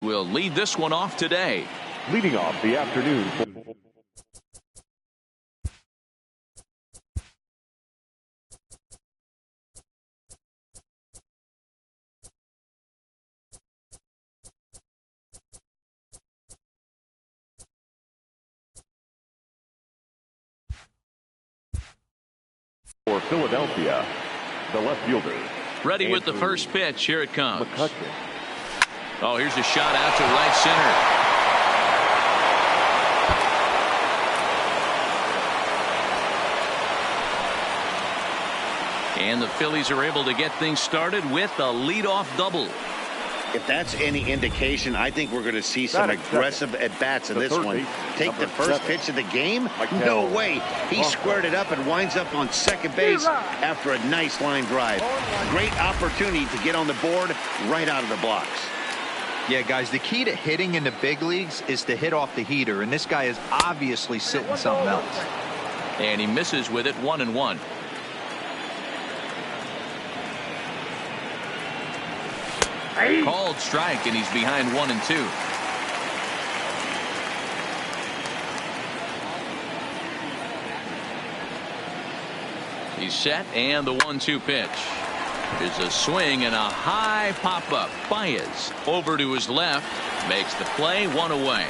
will lead this one off today. Leading off the afternoon. For Philadelphia, the left fielder. Ready with the first pitch. Here it comes. Oh, here's a shot out to right center. And the Phillies are able to get things started with a leadoff double. If that's any indication, I think we're going to see some aggressive at-bats in this one. Take the first pitch of the game? No way. He squared it up and winds up on second base after a nice line drive. Great opportunity to get on the board right out of the blocks. Yeah, guys, the key to hitting in the big leagues is to hit off the heater, and this guy is obviously sitting something else. And he misses with it, 1-1. Called strike, and he's behind 1-2. He's set, and the 1-2 pitch is a swing and a high pop-up. Baez over to his left, makes the play, 1 away.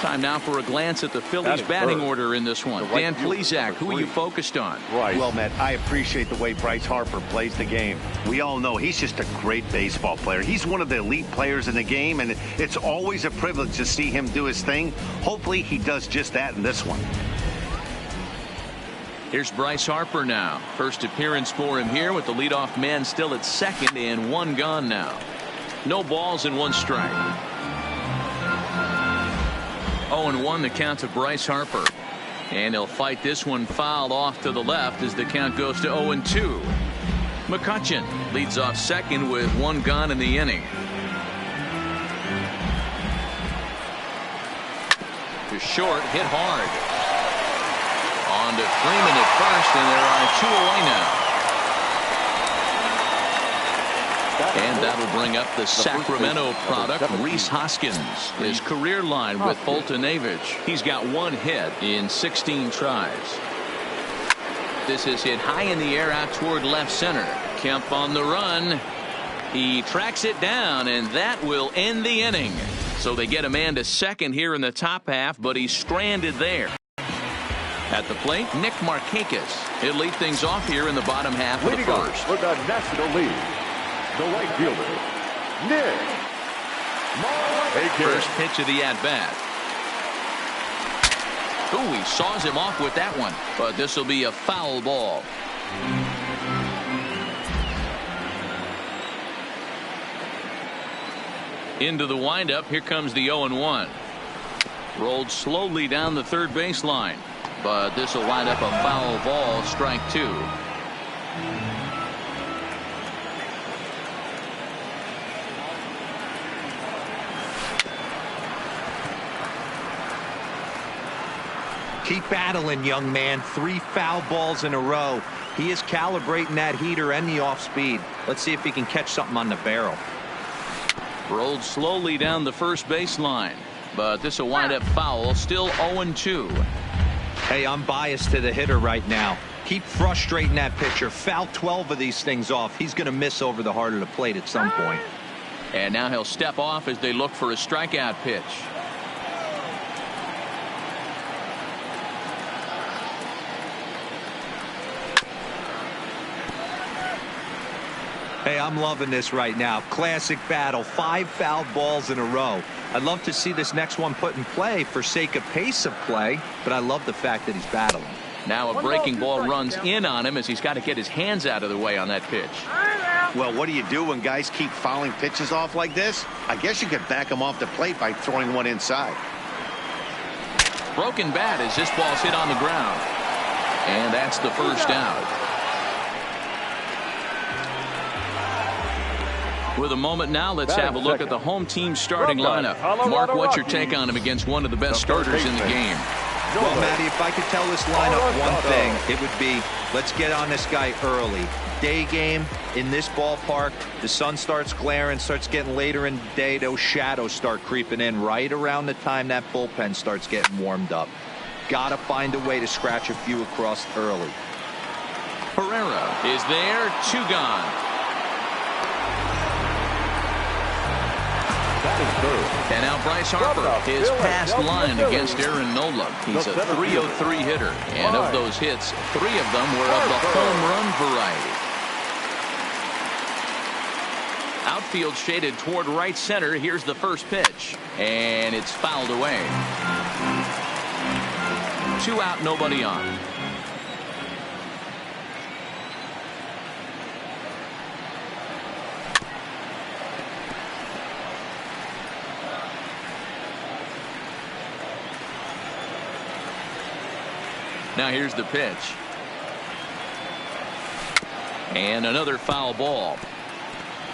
Time now for a glance at the Phillies batting order in this one. Dan Plesac, who are you focused on? Well, Matt, I appreciate the way Bryce Harper plays the game. We all know he's just a great baseball player. He's one of the elite players in the game, and it's always a privilege to see him do his thing. Hopefully he does just that in this one. Here's Bryce Harper now. First appearance for him here with the leadoff man still at second and 1 gone now. No balls and 1 strike. 0-1 the count to Bryce Harper. And he'll fight this one fouled off to the left as the count goes to 0-2. McCutchen leads off second with 1 gone in the inning. To short, hit hard. On to Freeman at first, and there are 2 away now. And that'll bring up the Sacramento product, Rhys Hoskins. His career line with Foltynewicz. He's got 1 hit in 16 tries. This is hit high in the air out toward left center. Kemp on the run. He tracks it down, and that will end the inning. So they get a man to second here in the top half, but he's stranded there. At the plate, Nick Markakis. He'll lead things off here in the bottom half of the first. For the National League, the right fielder, Nick Markakis. First pitch of the at-bat. Ooh, he saws him off with that one, but this will be a foul ball. Into the windup, here comes the 0-1. Rolled slowly down the third baseline, but this will wind up a foul ball, strike 2. Keep battling, young man. 3 foul balls in a row. He is calibrating that heater and the off speed. Let's see if he can catch something on the barrel. Rolled slowly down the first baseline, but this will wind up foul, still 0-2. Hey, I'm biased to the hitter right now. Keep frustrating that pitcher. Foul 12 of these things off. He's going to miss over the heart of the plate at some point. And now he'll step off as they look for a strikeout pitch. Hey, I'm loving this right now. Classic battle. 5 foul balls in a row. I'd love to see this next one put in play for sake of pace of play, but I love the fact that he's battling. Now a breaking ball runs in on him as he's got to get his hands out of the way on that pitch. Well, what do you do when guys keep fouling pitches off like this? I guess you could back them off the plate by throwing one inside. Broken bat as this ball's hit on the ground. And that's the first out. With a moment now, let's have a look at the home team starting lineup. Mark, what's your take on him against one of the best starters in the game? Well, Matty, if I could tell this lineup one thing, it would be, let's get on this guy early. Day game in this ballpark, the sun starts glaring, starts getting later in the day, those shadows start creeping in right around the time that bullpen starts getting warmed up. Gotta find a way to scratch a few across early. Herrera is there, 2 gone. And now Bryce Harper, his past line against Aaron Nola. He's a .303 hitter, and of those hits, 3 of them were of the home run variety. Outfield shaded toward right center. Here's the first pitch, and it's fouled away. 2 out, nobody on. Now here's the pitch. And another foul ball.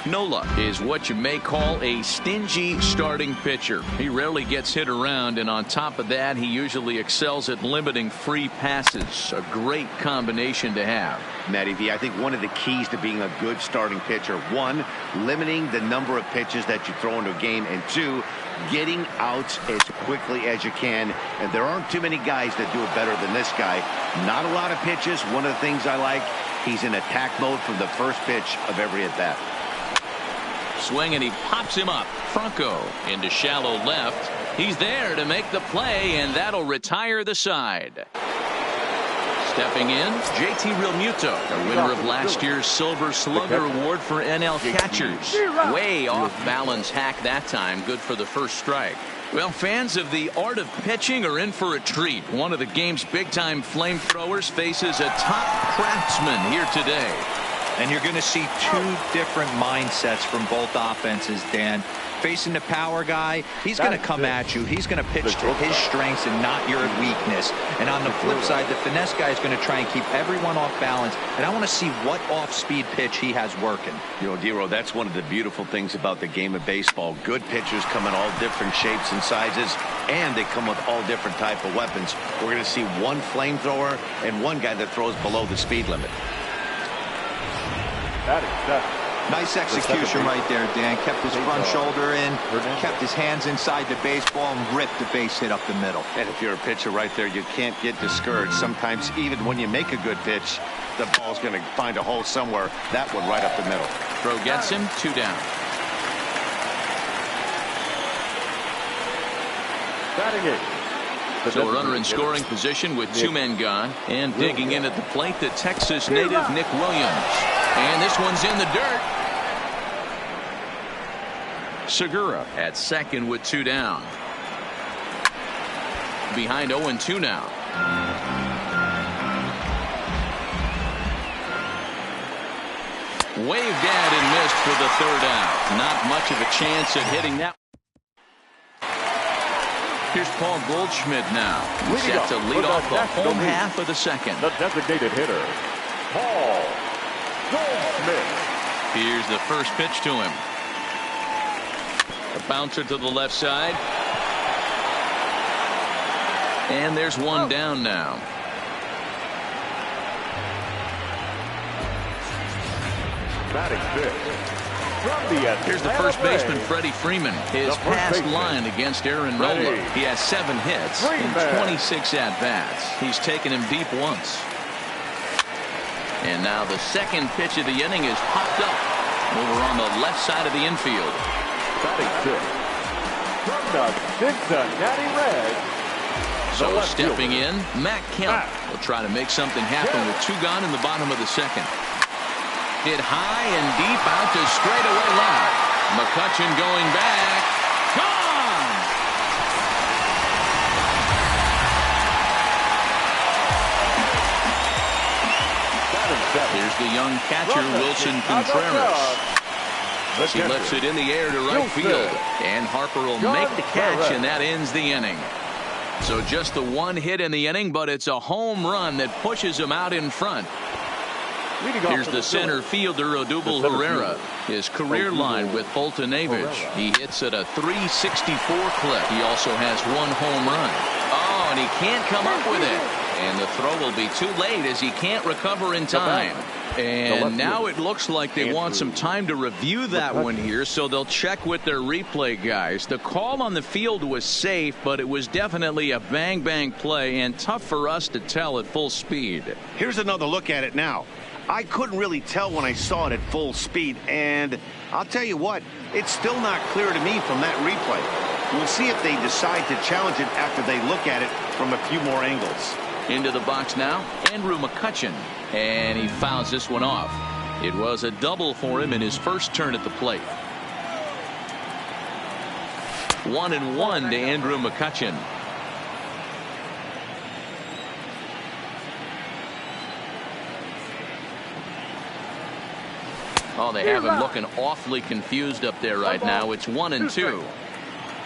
Nola is what you may call a stingy starting pitcher. He rarely gets hit around, and on top of that, he usually excels at limiting free passes. A great combination to have. Matty V, I think one of the keys to being a good starting pitcher, 1, limiting the number of pitches that you throw into a game, and 2, getting outs as quickly as you can. And there aren't too many guys that do it better than this guy. Not a lot of pitches. One of the things I like, he's in attack mode from the first pitch of every at bat. Swing, and he pops him up. Franco into shallow left. He's there to make the play, and that'll retire the side. Stepping in, JT Realmuto, the winner of last year's Silver Slugger Award for NL catchers. Way off balance hack that time. Good for the first strike. Well, fans of the art of pitching are in for a treat. One of the game's big-time flamethrowers faces a top craftsman here today. And you're going to see 2 different mindsets from both offenses, Dan. Facing the power guy, he's going to come at you. He's going to pitch to his strengths and not your weakness. And on the flip side, the finesse guy is going to try and keep everyone off balance. And I want to see what off-speed pitch he has working. You know, Dero, that's one of the beautiful things about the game of baseball. Good pitchers come in all different shapes and sizes, and they come with all different type of weapons. We're going to see one flamethrower and one guy that throws below the speed limit. Nice execution right there, Dan. Kept his front shoulder in, kept his hands inside the baseball, and ripped the base hit up the middle. And if you're a pitcher right there, you can't get discouraged. Sometimes even when you make a good pitch, the ball's going to find a hole somewhere. That one right up the middle. Throw gets him, 2 down. So a runner in scoring position with 2 men gone, and digging in at the plate, the Texas native Nick Williams. And this one's in the dirt. Segura at second with 2 down. Behind 0-2 now. Waved at and missed for the 3rd out. Not much of a chance at hitting that. Here's Paul Goldschmidt now. He's set to lead off the home half of the 2nd. The designated hitter, Paul Goldschmidt. Here's the first pitch to him. A bouncer to the left side. And there's 1 down now. Batting 5th. Here's the first baseman, Freddie Freeman. His past line against Aaron Nola. He has 7 hits in 26 at-bats. He's taken him deep once. And now the second pitch of the inning is popped up over on the left side of the infield. Batting 6th. From the Cincinnati Reds. So stepping in, Matt Kemp will try to make something happen with 2 gone in the bottom of the 2nd. Hit high and deep out to straightaway left. McCutchen going back. Gone! Here's the young catcher, Wilson Contreras. He lifts it in the air to right field. And Harper will make the catch, and that ends the inning. So just the 1 hit in the inning, but it's a home run that pushes him out in front. Here's the center fielder, Odubel Herrera. His career line with Fulton-Avich. He hits at a .364 clip. He also has 1 home run. Oh, Oh, and he can't come up with it. And the throw will be too late as he can't recover in time. And now it looks like they want some time to review that one here, so they'll check with their replay guys. The call on the field was safe, but it was definitely a bang-bang play and tough for us to tell at full speed. Here's another look at it now. I couldn't really tell when I saw it at full speed, and I'll tell you what, it's still not clear to me from that replay. We'll see if they decide to challenge it after they look at it from a few more angles. Into the box now, Andrew McCutcheon, and he fouls this one off. It was a double for him in his first turn at the plate. 1-1 to Andrew McCutcheon. Oh, they have him looking awfully confused up there right now. It's 1-2.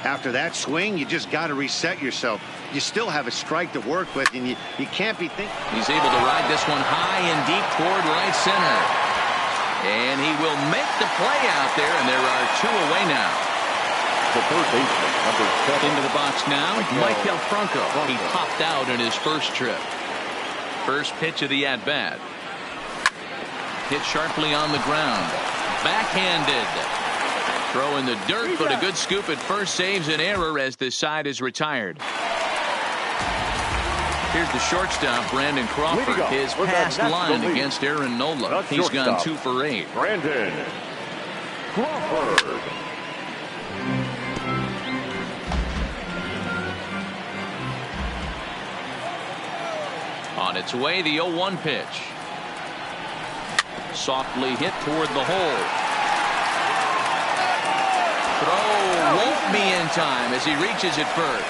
After that swing, you just got to reset yourself. You still have a strike to work with, and you can't be thinking. He's able to ride this one high and deep toward right center. And he will make the play out there, and there are two away now. The third baseman, number 7. Into the box now, Michael Franco. He popped out in his first trip. First pitch of the at-bat. Hit sharply on the ground. Backhanded. Throw in the dirt, but a good scoop at first saves an error as this side is retired. Here's the shortstop, Brandon Crawford. His past line against Aaron Nola. He's gone 2 for 8. Brandon Crawford. On its way, the 0-1 pitch. Softly hit toward the hole. Throw won't be in time as he reaches it first.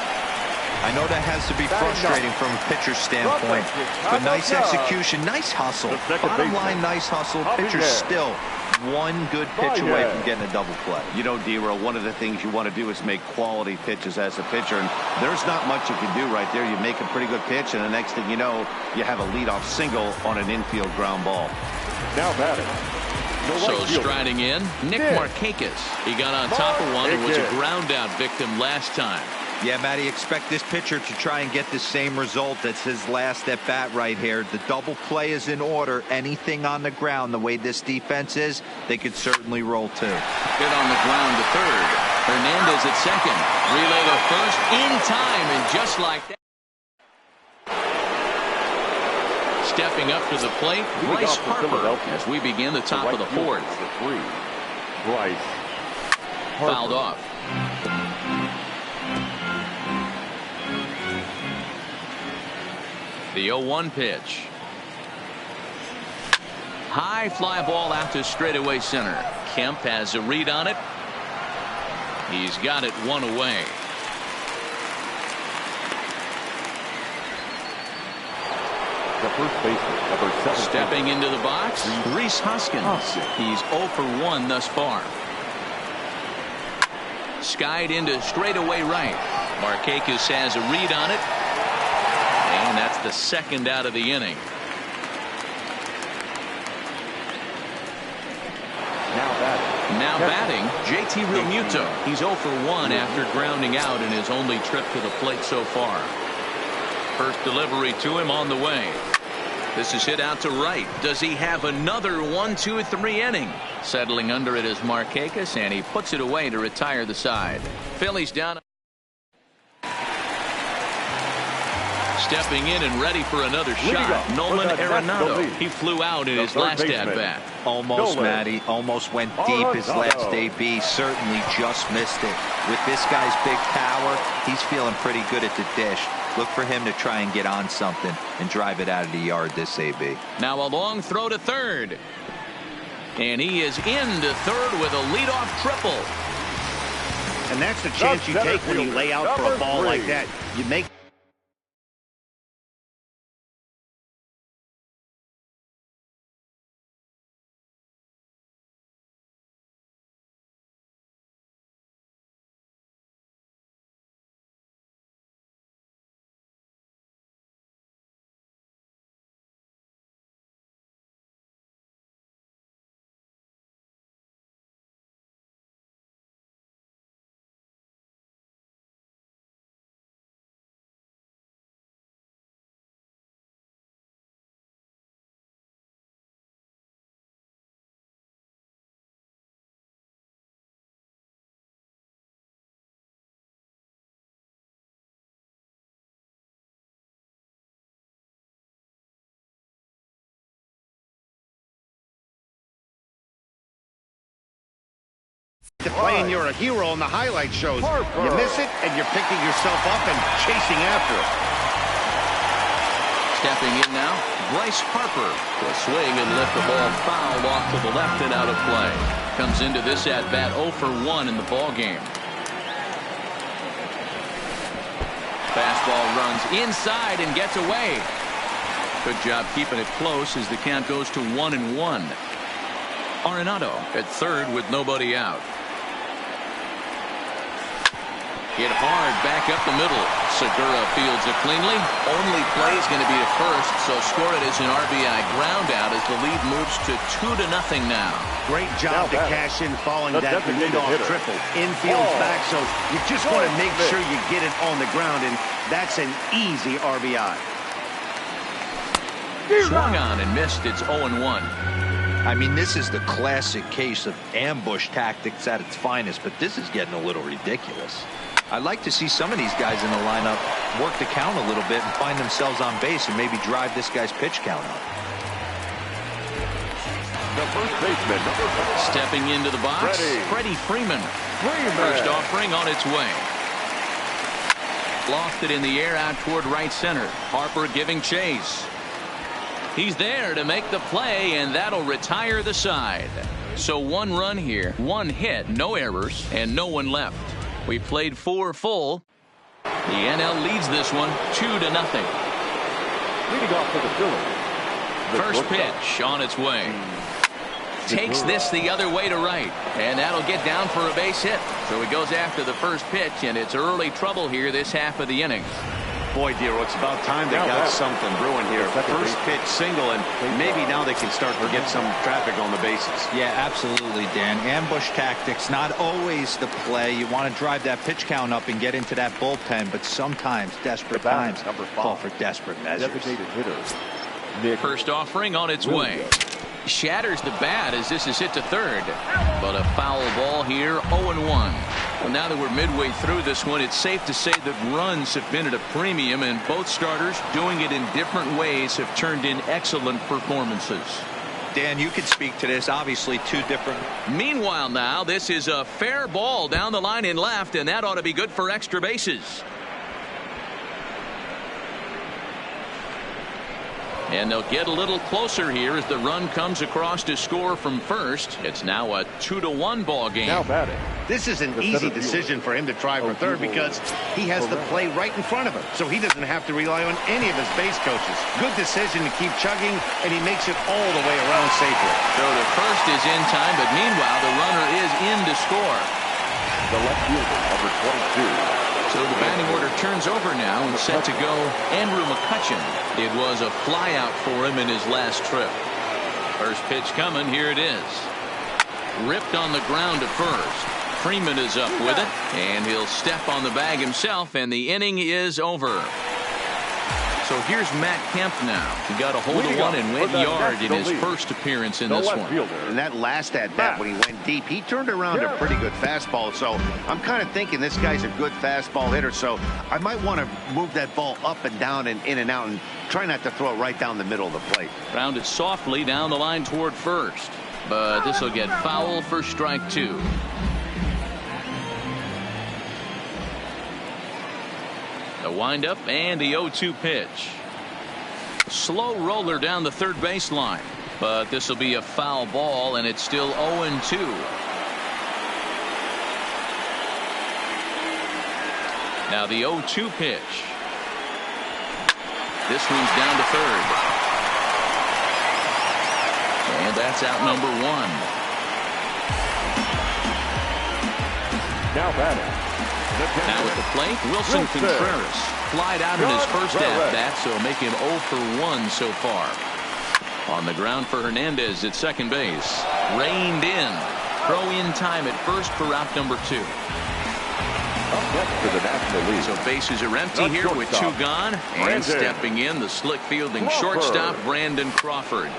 I know that has to be frustrating from a pitcher's standpoint, but nice execution, nice hustle. Bottom line, nice hustle. Pitcher's still one good pitch away from getting a double play. You know, D-Roll, one of the things you want to do is make quality pitches as a pitcher, and there's not much you can do right there. You make a pretty good pitch, and the next thing you know, you have a leadoff single on an infield ground ball. Now batting. So striding in, Nick Markakis. He got on top of one and was a ground out victim last time. Yeah, Matty, expect this pitcher to try and get the same result. That's his last at bat right here. The double play is in order. Anything on the ground, the way this defense is, they could certainly roll too. Hit on the ground to third. Hernandez at second. Relay to first in time, and just like that. Stepping up to the plate, Bryce Harper as we begin the top of the fourth. Bryce fouled off. The 0-1 pitch. High fly ball out to straightaway center. Kemp has a read on it. He's got it one away. The first baseman, number 7. Stepping into the box, Rhys Hoskins. He's 0 for 1 thus far. Skied into straightaway right. Markakis has a read on it. And that's the second out of the inning. Now batting, JT Realmuto. He's 0 for 1 after grounding out in his only trip to the plate so far. First delivery to him on the way. This is hit out to right. Does he have another 1-2-3 inning? Settling under it is Markakis, and he puts it away to retire the side. Phillies down. Stepping in and ready for another shot, Nolan Arenado. He flew out in his last at-bat. Almost, Matty. Almost went deep his last AB. Certainly just missed it. With this guy's big power, he's feeling pretty good at the dish. Look for him to try and get on something and drive it out of the yard this AB. Now a long throw to third. And he is into third with a leadoff triple. And that's the chance you take when you lay out for a ball like that. You make To play and you're a hero on the highlight shows. You miss it and you're picking yourself up and chasing after it. Stepping in now, Bryce Harper will swing and lift the ball foul off to the left and out of play. Comes into this at-bat 0 for 1 in the ball game. Fastball runs inside and gets away. Good job keeping it close as the count goes to 1-1. Arenado at third with nobody out. Hit hard back up the middle. Segura fields it cleanly. Only play is going to be at first, so score it as an RBI ground out as the lead moves to 2-0 now. Great job to cash in following that leadoff triple. Infield's back, so you just want to make sure you get it on the ground, and that's an easy RBI. Swung on and missed. It's 0-1. I mean, this is the classic case of ambush tactics at its finest, but this is getting a little ridiculous. I'd like to see some of these guys in the lineup work the count a little bit and find themselves on base and maybe drive this guy's pitch count up. The first baseman, number 5. Stepping into the box, Freddie Freeman. First offering on its way. Lofted in the air out toward right center. Harper giving chase. He's there to make the play, and that'll retire the side. So 1 run here, 1 hit, no errors, and no one left. We played 4 full. The NL leads this one 2-0. Leading off for the Phillies. First pitch on its way. Takes this the other way to right, and that'll get down for a base hit. So he goes after the first pitch, and it's early trouble here this half of the inning. Boy, Dero, it's about time they got something brewing here. First pitch single, and maybe now they can start to get some traffic on the bases. Yeah, absolutely, Dan. Ambush tactics, not always the play. You want to drive that pitch count up and get into that bullpen, but sometimes desperate times call for desperate measures. First offering on its way. Shatters the bat as this is hit to third. But a foul ball here, 0-1. Well, now that we're midway through this one, it's safe to say that runs have been at a premium, and both starters, doing it in different ways, have turned in excellent performances. Dan, you can speak to this. Obviously, 2 different. Meanwhile, now, this is a fair ball down the line in left, and that ought to be good for extra bases. And they'll get a little closer here as the run comes across to score from first. It's now a 2-1 ball game. Now batting. This is an easy decision for him to try for third because he has the play right in front of him, so he doesn't have to rely on any of his base coaches. Good decision to keep chugging, and he makes it all the way around safely. So the first is in time, but meanwhile the runner is in to score. The left fielder, number 22. So the batting order turns over now and set to go Andrew McCutchen. It was a flyout for him in his last trip. First pitch coming. Here it is. Ripped on the ground to first. Freeman is up with it, and he'll step on the bag himself, and the inning is over. So here's Matt Kemp now. He got a hold of one and went yard in his first appearance in this one. And that last at-bat when he went deep, he turned around a pretty good fastball. So I'm kind of thinking this guy's a good fastball hitter. So I might want to move that ball up and down and in and out and try not to throw it right down the middle of the plate. Rounded softly down the line toward first. But this will get foul for strike 2. The windup and the 0-2 pitch. Slow roller down the third baseline, but this will be a foul ball, and it's still 0-2. Now the 0-2 pitch. This one's down to third, and that's out number 1. Now batting. Now at the plate, Wilson Contreras flied out in his first at-bat, so make him 0 for 1 so far. On the ground for Hernandez at second base. Reined in. Throw in time at first for out number 2. Up next to the National League. So bases are empty here with 2 gone. And stepping in, the slick fielding shortstop, Brandon Crawford.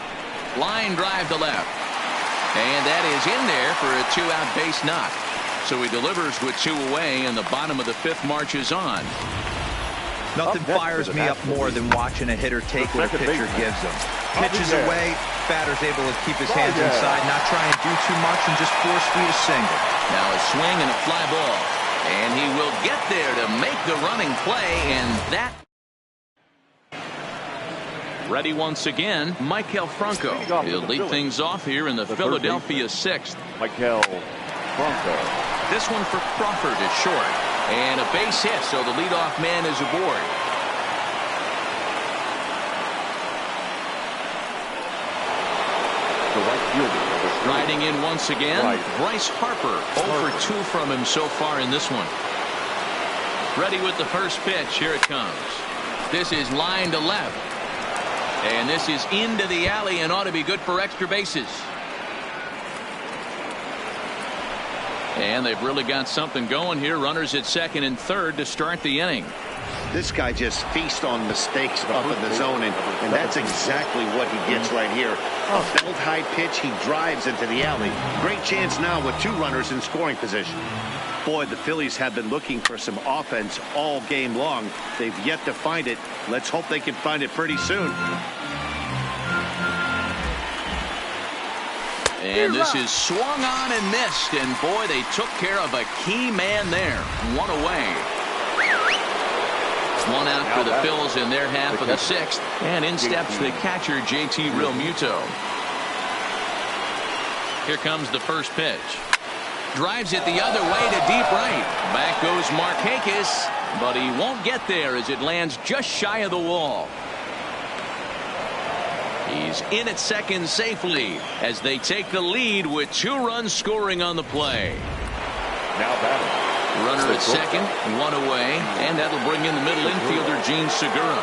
Line drive to left. And that is in there for a 2-out base knock. So he delivers with 2 away, and the bottom of the 5th marches on. Nothing fires me up more than watching a hitter take what a pitcher gives him. Pitches away, batter's able to keep his hands inside, not try and do too much, and just force feed a single. Now a swing and a fly ball. And he will get there to make the running play, and that. Ready once again, Maikel Franco. He'll lead things off here in the Philadelphia 6th. Maikel Franco. This one for Crawford is short. And a base hit, so the leadoff man is aboard. The right fielder. Riding in once again, Bryce Harper. 0 for 2 from him so far in this one. Ready with the first pitch. Here it comes. This is line to left. And this is into the alley and ought to be good for extra bases. And they've really got something going here. Runners at second and third to start the inning. This guy just feasts on mistakes up in the zone, and that's exactly what he gets right here. A belt high pitch, he drives into the alley. Great chance now with 2 runners in scoring position. Boy, the Phillies have been looking for some offense all game long. They've yet to find it. Let's hope they can find it pretty soon. And this is swung on and missed, and boy, they took care of a key man there. 1 away. 1 out for the Phils in their half of the 6th, and in steps the catcher, JT Realmuto. Here comes the first pitch. Drives it the other way to deep right. Back goes Markakis, but he won't get there as it lands just shy of the wall. He's in at second safely as they take the lead with 2 runs scoring on the play. Now batting. Runner at second, 1 away, and that'll bring in the middle infielder, Gene Segura.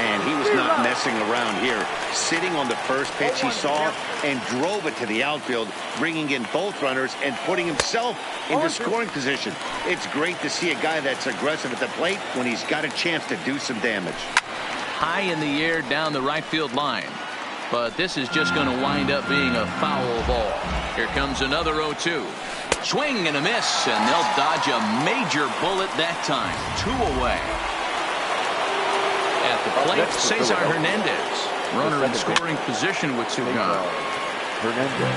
And he was not messing around here. Sitting on the first pitch he saw and drove it to the outfield, bringing in both runners and putting himself into scoring position. It's great to see a guy that's aggressive at the plate when he's got a chance to do some damage. High in the air down the right field line. But this is just going to wind up being a foul ball. Here comes another 0-2. Swing and a miss, and they'll dodge a major bullet that time. 2 away. At the plate, Cesar Hernandez. Runner in scoring position with 2 gone. Hernandez.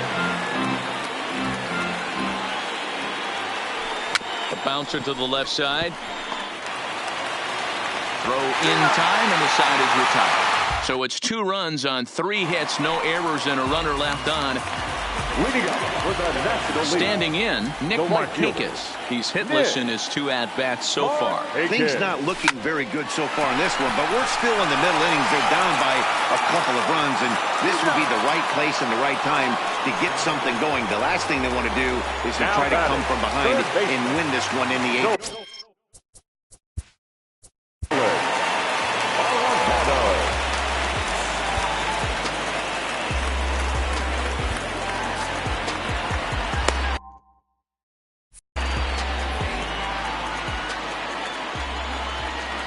A bouncer to the left side. Throw in time, and the side is retired. So it's 2 runs on 3 hits, no errors, and a runner left on. Standing in, Nick Markakis. He's hitless in his 2 at-bats so far. Things not looking very good so far in this one, but we're still in the middle innings. They're down by a couple of runs, and this would be the right place and the right time to get something going. The last thing they want to do is to try to come from behind and win this one in the 8th.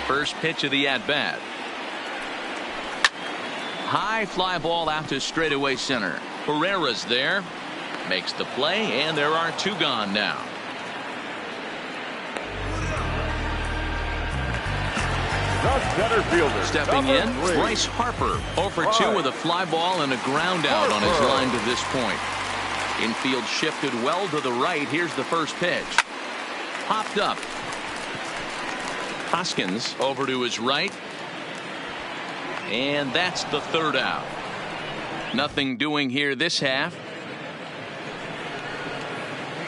First pitch of the at-bat. High fly ball out to straightaway center. Herrera's there. Makes the play, and there are 2 gone now. The center fielder. Stepping in, Bryce Harper. 0 for 2 with a fly ball and a ground out on his line to this point. Infield shifted well to the right. Here's the first pitch. Popped up. Hoskins over to his right. And that's the 3rd out. Nothing doing here this half.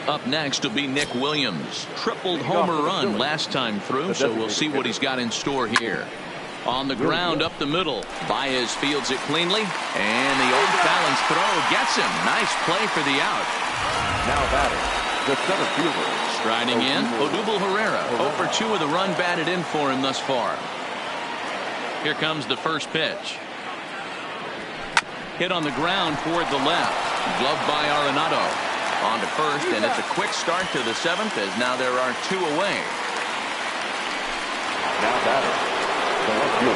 Up next will be Nick Williams. Tripled homer run last time through, so we'll see what he's got in store here. On the ground up the middle. Baez fields it cleanly, and the off-balance throw gets him. Nice play for the out. Now batting, the center fielder. Striding in, Odubel Herrera. 0 for 2 with a run batted in for him thus far. Here comes the first pitch. Hit on the ground toward the left. Gloved by Arenado. On to first, and it's a quick start to the 7th as now there are 2 away. Now batter.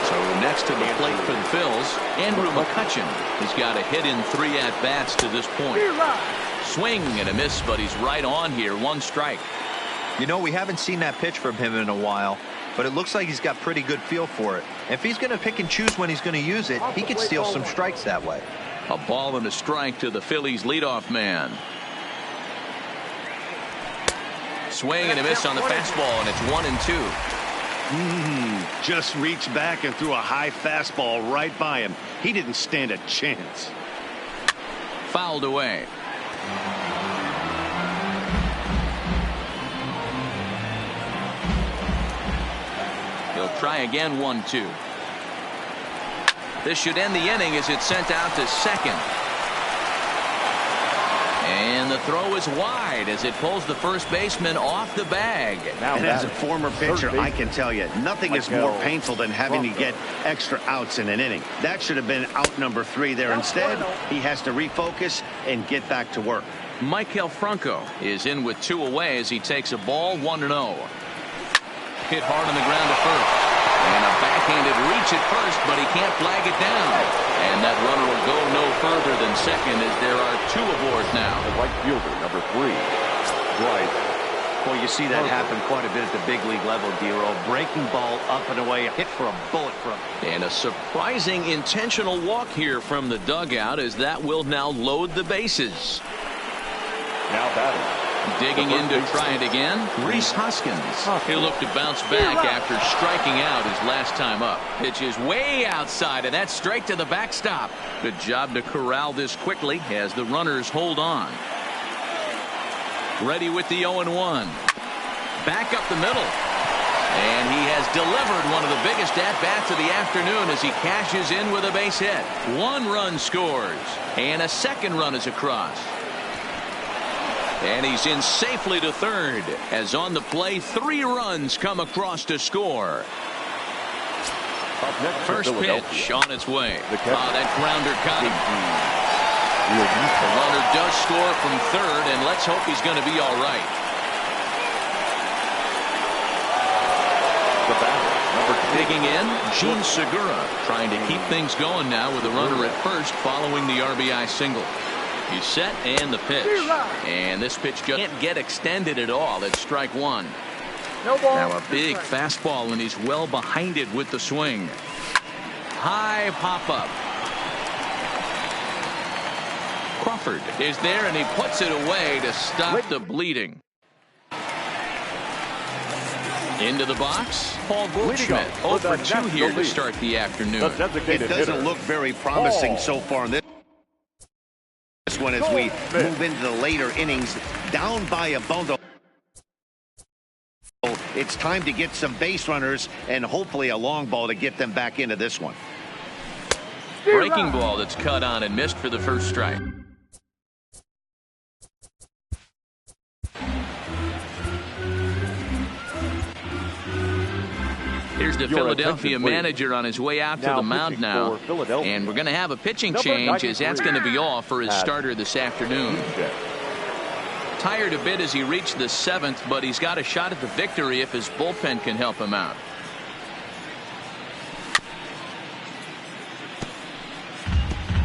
So next to the plate for the Phils, Andrew McCutchen. He's got a hit in 3 at-bats to this point. Swing and a miss, but he's right on here. 1 strike. You know, we haven't seen that pitch from him in a while, but it looks like he's got pretty good feel for it. If he's going to pick and choose when he's going to use it, he could steal some strikes that way. A ball and a strike to the Phillies leadoff man. Swing and a miss on the fastball, and it's 1-2. Just reached back and threw a high fastball right by him. He didn't stand a chance. Fouled away. He'll try again, 1-2. This should end the inning as it's sent out to second. And the throw is wide as it pulls the first baseman off the bag. And as a former pitcher, I can tell you, nothing is more painful than having to get extra outs in an inning. That should have been out number 3 there. Instead, he has to refocus and get back to work. Michael Franco is in with 2 away as he takes a ball, 1-0. Hit hard on the ground to first. And a backhanded reach at first, but he can't flag it down. And that runner will go no further than second as there are 2 aboard now. The right fielder, number 3. Right. Well, you see that happen quite a bit at the big league level, Dero. Breaking ball up and away, hit for a bullet from. And a surprising intentional walk here from the dugout as that will now load the bases. Now batting. Digging in to try it again, Rhys Hoskins. He'll look to bounce back after striking out his last time up. Pitch is way outside, and that's straight to the backstop. Good job to corral this quickly as the runners hold on. Ready with the 0-1. Back up the middle. And he has delivered one of the biggest at-bats of the afternoon as he cashes in with a base hit. 1 run scores, and a second run is across. And he's in safely to third as on the play 3 runs come across to score. First pitch on its way. That grounder caught him. The runner does score from third, and let's hope he's going to be all right. Digging in, Gene Segura trying to keep things going now with a runner at first following the RBI single. He's set and the pitch. And this pitch just can't get extended at all. It's strike 1. Now a big fastball, and he's well behind it with the swing. High pop-up. Crawford is there, and he puts it away to stop the bleeding. Into the box, Paul Goldschmidt. 0 for 2 here to start the afternoon. It doesn't look very promising so far in this one as we move into the later innings. Down by a bundle. It's time to get some base runners and hopefully a long ball to get them back into this one. Breaking ball that's cut on and missed for the first strike. Here's the Philadelphia manager on his way out to the mound now. And we're going to have a pitching change as that's going to be all for his starter this afternoon. Tired a bit as he reached the 7th, but he's got a shot at the victory if his bullpen can help him out.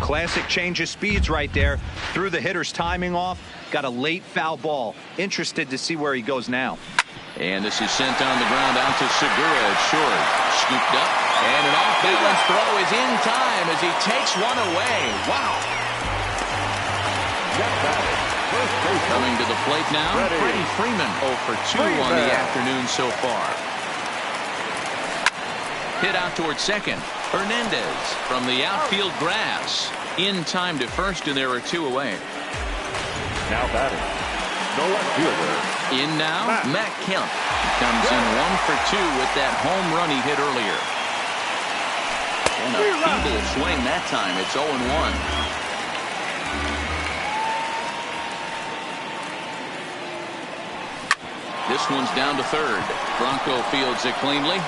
Classic change of speeds right there. Threw the hitter's timing off. Got a late foul ball. Interested to see where he goes now. And this is sent on the ground out to Segura at short. Scooped up, and an off-balance throw is in time as he takes one away. Wow. Coming to the plate now, Freddie Freeman 0 for 2 on the afternoon so far. Hit out towards second. Hernandez from the outfield grass. In time to first, and there are 2 away. Now batting, the left fielder. In now, Matt Kemp. He comes in 1 for 2 with that home run he hit earlier. And a feeble swing that time. It's 0-1. This one's down to third. Bronco fields it cleanly.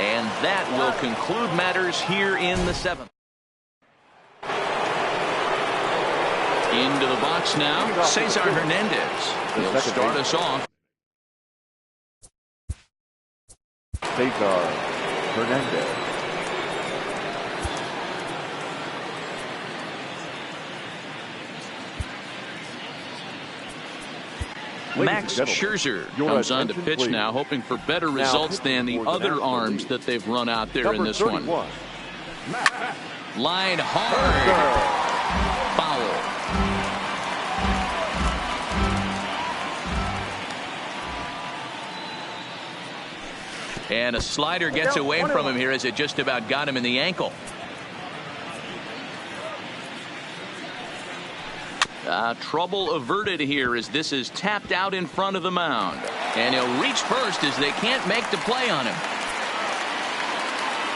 And that will conclude matters here in the 7th. Into the box now, Cesar Hernandez. He'll start us off. Cesar Hernandez. Max Scherzer comes on to pitch now, hoping for better results than the other arms that they've run out there in this one. Line hard. Foul. And a slider gets away from him here as it just about got him in the ankle. Trouble averted here as this is tapped out in front of the mound. And he'll reach first as they can't make the play on him.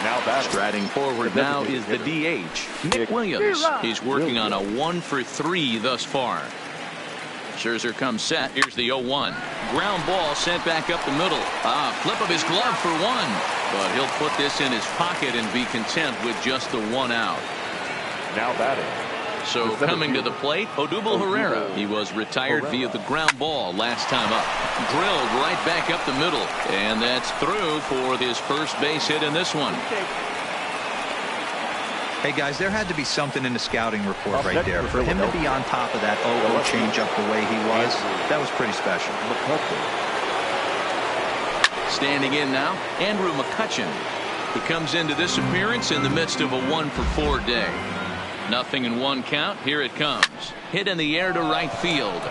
Now striding forward now is the DH, Nick Williams. He's working on a 1-for-3 thus far. Scherzer comes set. Here's the 0-1. Ground ball sent back up the middle. Flip of his glove for one. But he'll put this in his pocket and be content with just the 1 out. Now batting. So coming to the plate, Odubel Herrera. He was retired via the ground ball last time up. Drilled right back up the middle. And that's through for his first base hit in this one. Hey, guys, there had to be something in the scouting report right there. For him to be on top of that 0-0 changeup the way he was, that was pretty special. Standing in now, Andrew McCutchen. He comes into this appearance in the midst of a 1-for-4 day. 0-1 count. Here it comes. Hit in the air to right field.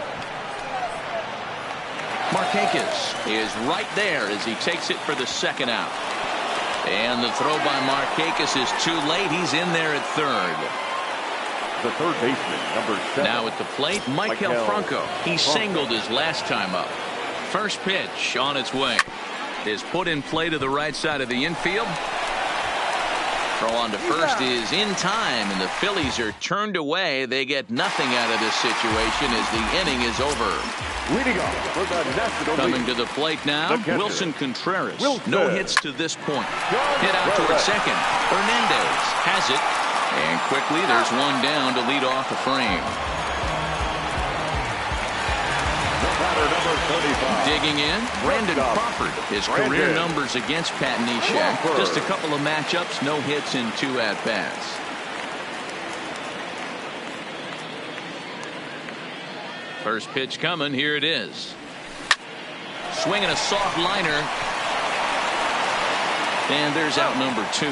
Markakis is right there as he takes it for the 2nd out. And the throw by Markakis is too late. He's in there at third. The third baseman, number 7. Now at the plate, Maikel Franco. He singled his last time up. First pitch on its way. Is put in play to the right side of the infield. Throw on to first is in time, and the Phillies are turned away. They get nothing out of this situation as the inning is over. Leading off for the National Coming League, to the plate now, Wilson Contreras. No hits to this point. Hit out toward second. Hernandez has it. And quickly there's one down to lead off the frame. Digging in, Brandon Crawford. His career numbers against Pat Neshek. Just a couple of matchups, no hits in 2 at-bats. First pitch coming, here it is. Swinging a soft liner. And there's out number 2.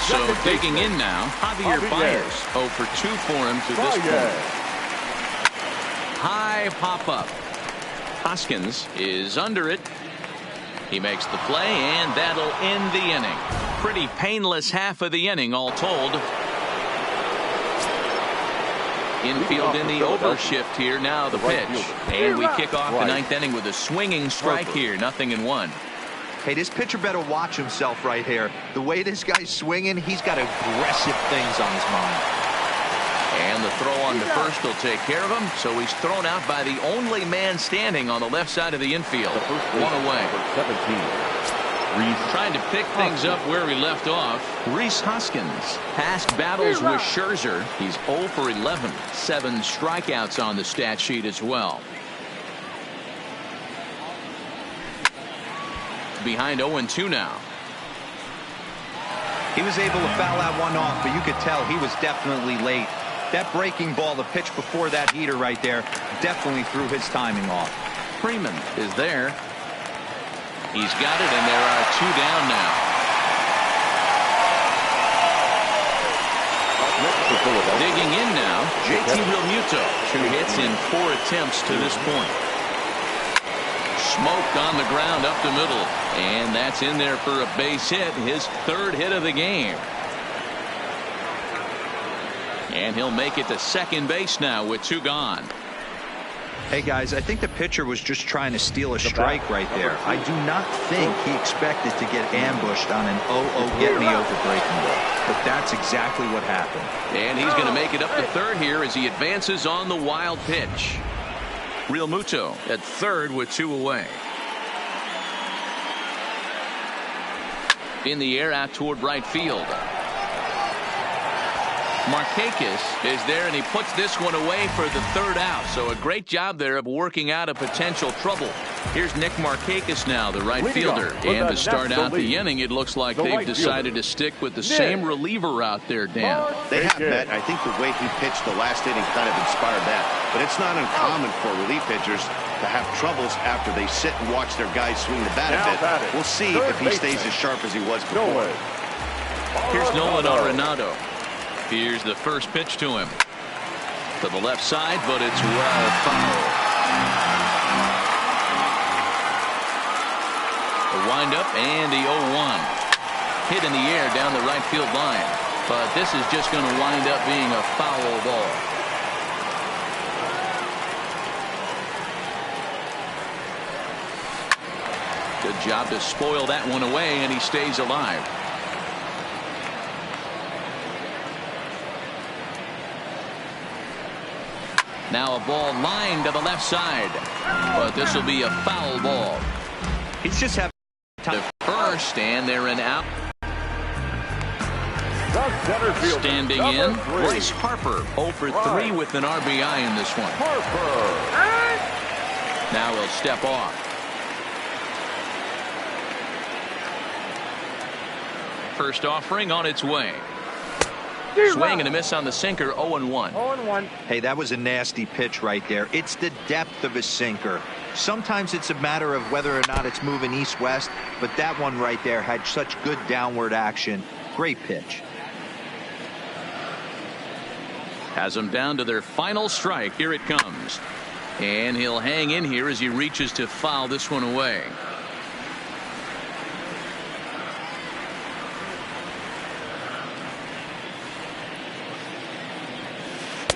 So digging in now, Javier Baez. 0 for 2 for him to this point. High pop-up. Hoskins is under it. He makes the play, and that'll end the inning. Pretty painless half of the inning, all told. Infield in the overshift here. Now the pitch. And we kick off the 9th inning with a swinging strike here. 0-1. Hey, this pitcher better watch himself right here. The way this guy's swinging, he's got aggressive things on his mind. And the throw on to first will take care of him. So he's thrown out by the only man standing on the left side of the infield. 1 away. Trying to pick things up where he left off. Rhys Hoskins. Past battles with Scherzer. He's 0 for 11. 7 strikeouts on the stat sheet as well. Behind 0-2 now. He was able to foul that one off, but you could tell he was definitely late. That breaking ball, the pitch before that heater right there, definitely threw his timing off. Freeman is there. He's got it, and there are 2 down now. Digging in now, JT Realmuto. 2 hits in 4 attempts to this point. Smoked on the ground up the middle, and that's in there for a base hit, his 3rd hit of the game. And he'll make it to second base now with 2 gone. Hey guys, I think the pitcher was just trying to steal a strike right there. I do not think he expected to get ambushed on an 0-0 get me over breaking ball, but that's exactly what happened. And he's going to make it up to third here as he advances on the wild pitch. Realmuto at third with 2 away. In the air out toward right field. Markakis is there, and he puts this one away for the 3rd out. So a great job there of working out a potential trouble. Here's Nick Markakis now, the right fielder. And to start out the inning, it looks like they've decided to stick with the same reliever out there, Dan. They have, Matt. I think the way he pitched the last inning kind of inspired that. But it's not uncommon for relief pitchers to have troubles after they sit and watch their guys swing the bat a bit. We'll see if he stays as sharp as he was before. Here's Nolan Arenado. Here's the first pitch to him. To the left side, but it's well fouled. The windup and the 0-1. Hit in the air down the right field line. But this is just going to wind up being a foul ball. Good job to spoil that one away, and he stays alive. Now a ball lined to the left side. But this will be a foul ball. He's just having time. The first, and they're in out. Standing in, Bryce Harper, 0 for 3 with an RBI in this one. Now he'll step off. First offering on its way. Swing and a miss on the sinker, 0-1. 0-1. Hey, that was a nasty pitch right there. It's the depth of a sinker. Sometimes it's a matter of whether or not it's moving east-west, but that one right there had such good downward action. Great pitch. Has them down to their final strike. Here it comes. And he'll hang in here as he reaches to foul this one away.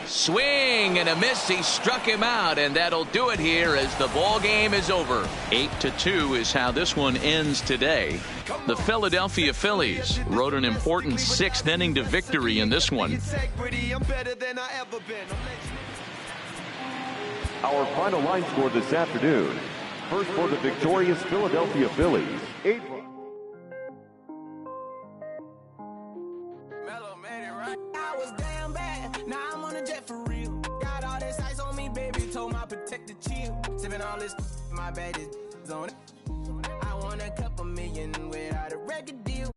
Swing and a miss. He struck him out, and that'll do it here as the ball game is over. 8-2 is how this one ends today. The Philadelphia Phillies rode an important 6th inning to victory in this one. Our final line score this afternoon. First for the victorious Philadelphia Phillies, 8. I was damn bad. Now I'm on a jet for real. Got all this ice on me, baby. Told my protector chill. Sipping all this, my bad is on it. I want a couple million without a record deal.